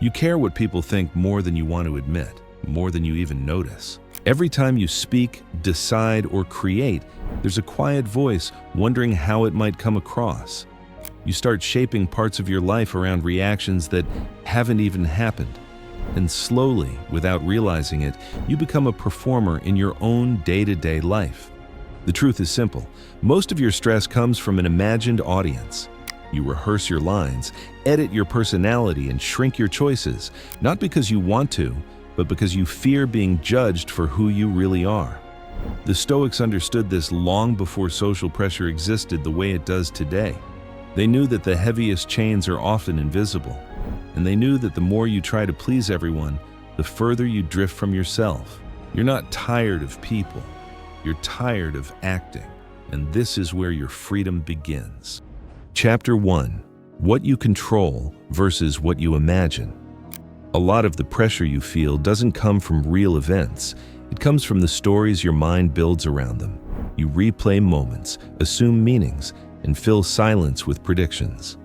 You care what people think more than you want to admit, more than you even notice. Every time you speak, decide, or create, there's a quiet voice wondering how it might come across. You start shaping parts of your life around reactions that haven't even happened. And slowly, without realizing it, you become a performer in your own day-to-day life. The truth is simple. Most of your stress comes from an imagined audience. You rehearse your lines, edit your personality, and shrink your choices, not because you want to, but because you fear being judged for who you really are. The Stoics understood this long before social pressure existed the way it does today. They knew that the heaviest chains are often invisible, and they knew that the more you try to please everyone, the further you drift from yourself. You're not tired of people, you're tired of acting, and this is where your freedom begins. Chapter 1. What you control versus what you imagine. A lot of the pressure you feel doesn't come from real events. It comes from the stories your mind builds around them. You replay moments, assume meanings, and fill silence with predictions.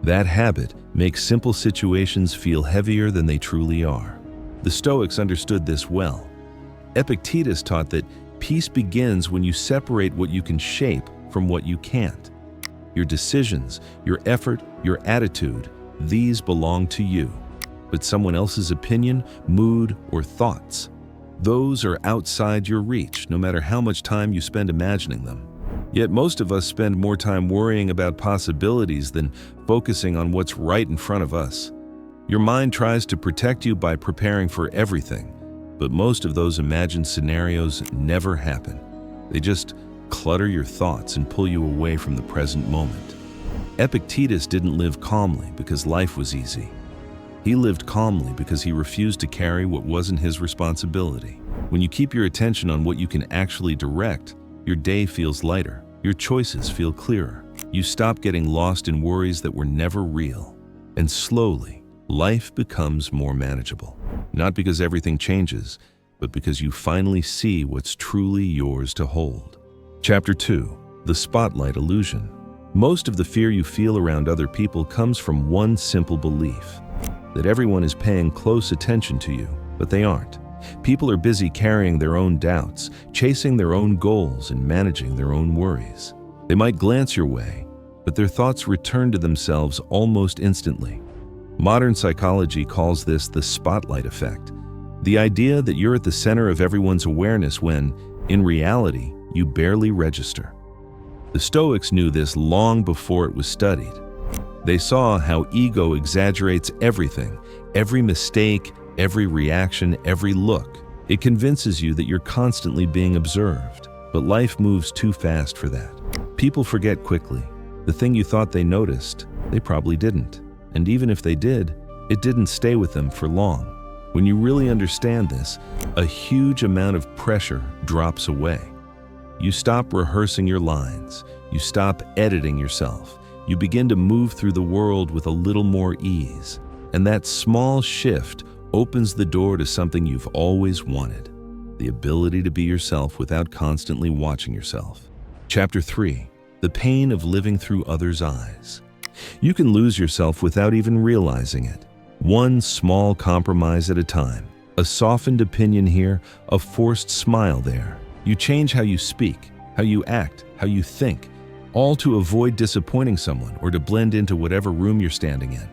That habit makes simple situations feel heavier than they truly are. The Stoics understood this well. Epictetus taught that peace begins when you separate what you can shape from what you can't. Your decisions, your effort, your attitude, these belong to you. But someone else's opinion, mood, or thoughts, those are outside your reach, no matter how much time you spend imagining them. Yet most of us spend more time worrying about possibilities than focusing on what's right in front of us. Your mind tries to protect you by preparing for everything, but most of those imagined scenarios never happen. They just clutter your thoughts and pull you away from the present moment. Epictetus didn't live calmly because life was easy. He lived calmly because he refused to carry what wasn't his responsibility. When you keep your attention on what you can actually direct, your day feels lighter, your choices feel clearer. You stop getting lost in worries that were never real. And slowly, life becomes more manageable. Not because everything changes, but because you finally see what's truly yours to hold. Chapter 2. The Spotlight Illusion. Most of the fear you feel around other people comes from one simple belief: that everyone is paying close attention to you, but they aren't. People are busy carrying their own doubts, chasing their own goals, and managing their own worries. They might glance your way, but their thoughts return to themselves almost instantly. Modern psychology calls this the spotlight effect, the idea that you're at the center of everyone's awareness when, in reality, you barely register. The Stoics knew this long before it was studied. They saw how ego exaggerates everything, every mistake, every reaction, every look. It convinces you that you're constantly being observed, but life moves too fast for that. People forget quickly. The thing you thought they noticed, they probably didn't. And even if they did, it didn't stay with them for long. When you really understand this, a huge amount of pressure drops away. You stop rehearsing your lines. You stop editing yourself. You begin to move through the world with a little more ease. And that small shift opens the door to something you've always wanted: the ability to be yourself without constantly watching yourself. Chapter 3. The Pain of Living Through Others' Eyes. You can lose yourself without even realizing it. One small compromise at a time. A softened opinion here, a forced smile there. You change how you speak, how you act, how you think, all to avoid disappointing someone or to blend into whatever room you're standing in.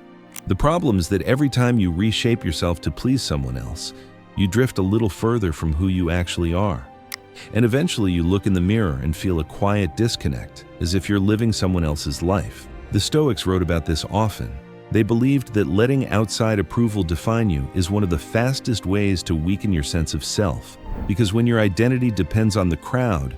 The problem is that every time you reshape yourself to please someone else, you drift a little further from who you actually are. And eventually you look in the mirror and feel a quiet disconnect, as if you're living someone else's life. The Stoics wrote about this often. They believed that letting outside approval define you is one of the fastest ways to weaken your sense of self, because when your identity depends on the crowd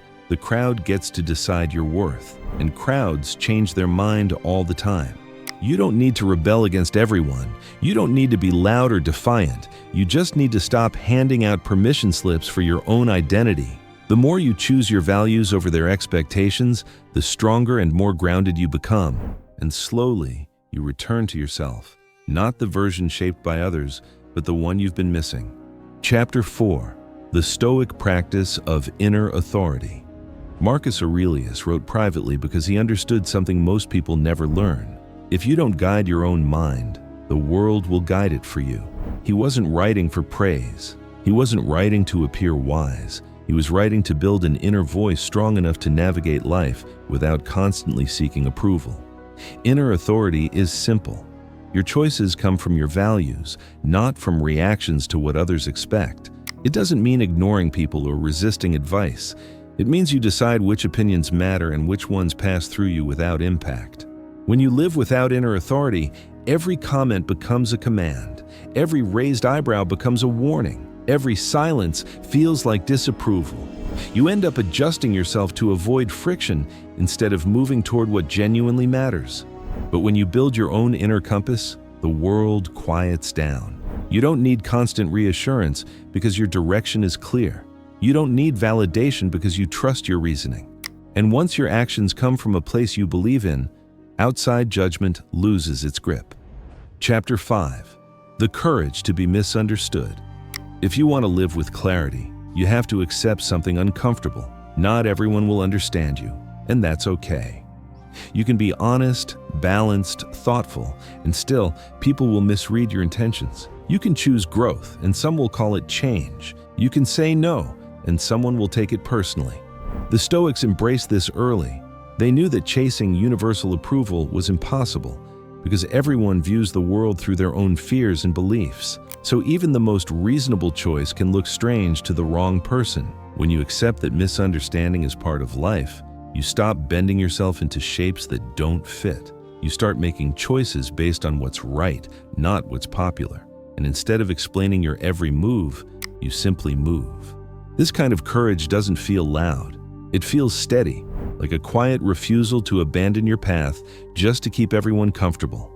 gets to decide your worth, and crowds change their mind all the time. You don't need to rebel against everyone. You don't need to be loud or defiant. You just need to stop handing out permission slips for your own identity. The more you choose your values over their expectations, the stronger and more grounded you become. And slowly, you return to yourself, not the version shaped by others, but the one you've been missing. Chapter 4. The Stoic Practice of Inner Authority. Marcus Aurelius wrote privately because he understood something most people never learn. If you don't guide your own mind, the world will guide it for you. He wasn't writing for praise. He wasn't writing to appear wise. He was writing to build an inner voice strong enough to navigate life without constantly seeking approval. Inner authority is simple. Your choices come from your values, not from reactions to what others expect. It doesn't mean ignoring people or resisting advice. It means you decide which opinions matter and which ones pass through you without impact. When you live without inner authority, every comment becomes a command. Every raised eyebrow becomes a warning. Every silence feels like disapproval. You end up adjusting yourself to avoid friction instead of moving toward what genuinely matters. But when you build your own inner compass, the world quiets down. You don't need constant reassurance because your direction is clear. You don't need validation because you trust your reasoning. And once your actions come from a place you believe in, outside judgment loses its grip. Chapter 5. The courage to be misunderstood. If you want to live with clarity, you have to accept something uncomfortable. Not everyone will understand you, and that's okay. You can be honest, balanced, thoughtful, and still, people will misread your intentions. You can choose growth, and some will call it change. You can say no, and someone will take it personally. The Stoics embraced this early. They knew that chasing universal approval was impossible because everyone views the world through their own fears and beliefs. So even the most reasonable choice can look strange to the wrong person. When you accept that misunderstanding is part of life, you stop bending yourself into shapes that don't fit. You start making choices based on what's right, not what's popular. And instead of explaining your every move, you simply move. This kind of courage doesn't feel loud. It feels steady, like a quiet refusal to abandon your path just to keep everyone comfortable.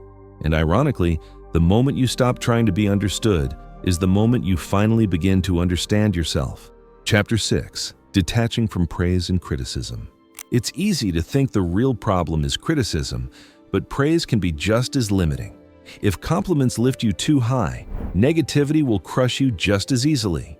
And ironically, the moment you stop trying to be understood is the moment you finally begin to understand yourself. Chapter 6. Detaching from praise and criticism. It's easy to think the real problem is criticism, but praise can be just as limiting. If compliments lift you too high, negativity will crush you just as easily.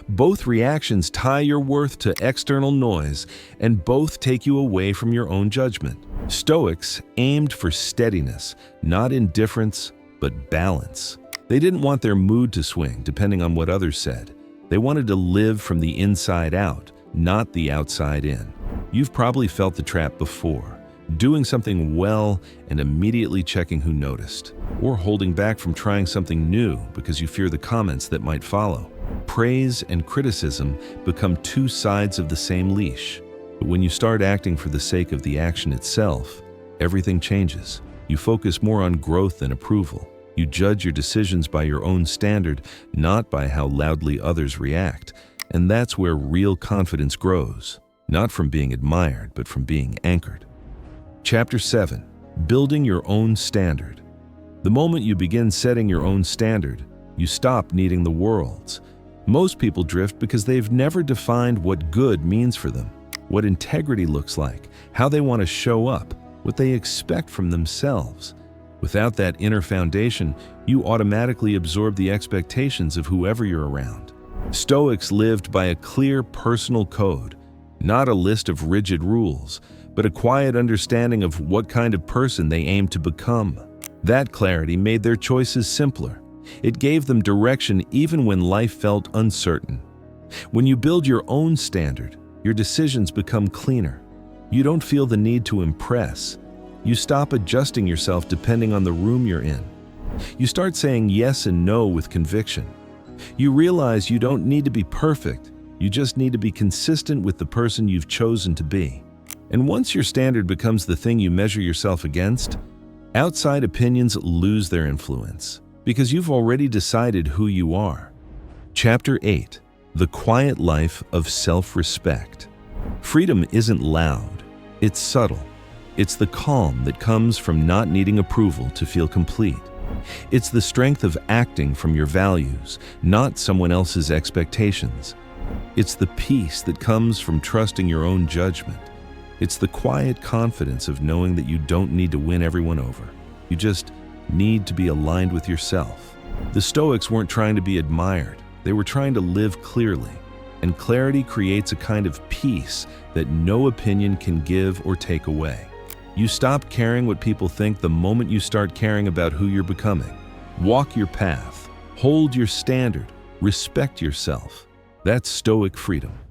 Both reactions tie your worth to external noise, and both take you away from your own judgment. Stoics aimed for steadiness, not indifference, but balance. They didn't want their mood to swing depending on what others said. They wanted to live from the inside out, not the outside in. You've probably felt the trap before, doing something well and immediately checking who noticed, or holding back from trying something new because you fear the comments that might follow. Praise and criticism become two sides of the same leash. But when you start acting for the sake of the action itself, everything changes. You focus more on growth than approval. You judge your decisions by your own standard, not by how loudly others react. And that's where real confidence grows, not from being admired, but from being anchored. Chapter 7. Building your own standard. The moment you begin setting your own standard, you stop needing the world's. Most people drift because they've never defined what good means for them, what integrity looks like, how they want to show up, what they expect from themselves. Without that inner foundation, you automatically absorb the expectations of whoever you're around. Stoics lived by a clear personal code, not a list of rigid rules, but a quiet understanding of what kind of person they aimed to become. That clarity made their choices simpler. It gave them direction even when life felt uncertain. When you build your own standard, your decisions become cleaner. You don't feel the need to impress. You stop adjusting yourself depending on the room you're in. You start saying yes and no with conviction. You realize you don't need to be perfect. You just need to be consistent with the person you've chosen to be. And once your standard becomes the thing you measure yourself against, outside opinions lose their influence, because you've already decided who you are. Chapter 8. The quiet life of self-respect. Freedom isn't loud, it's subtle. It's the calm that comes from not needing approval to feel complete. It's the strength of acting from your values, not someone else's expectations. It's the peace that comes from trusting your own judgment. It's the quiet confidence of knowing that you don't need to win everyone over. You just need to be aligned with yourself. The Stoics weren't trying to be admired. They were trying to live clearly. And clarity creates a kind of peace that no opinion can give or take away. You stop caring what people think the moment you start caring about who you're becoming. Walk your path, hold your standard, respect yourself. That's Stoic freedom.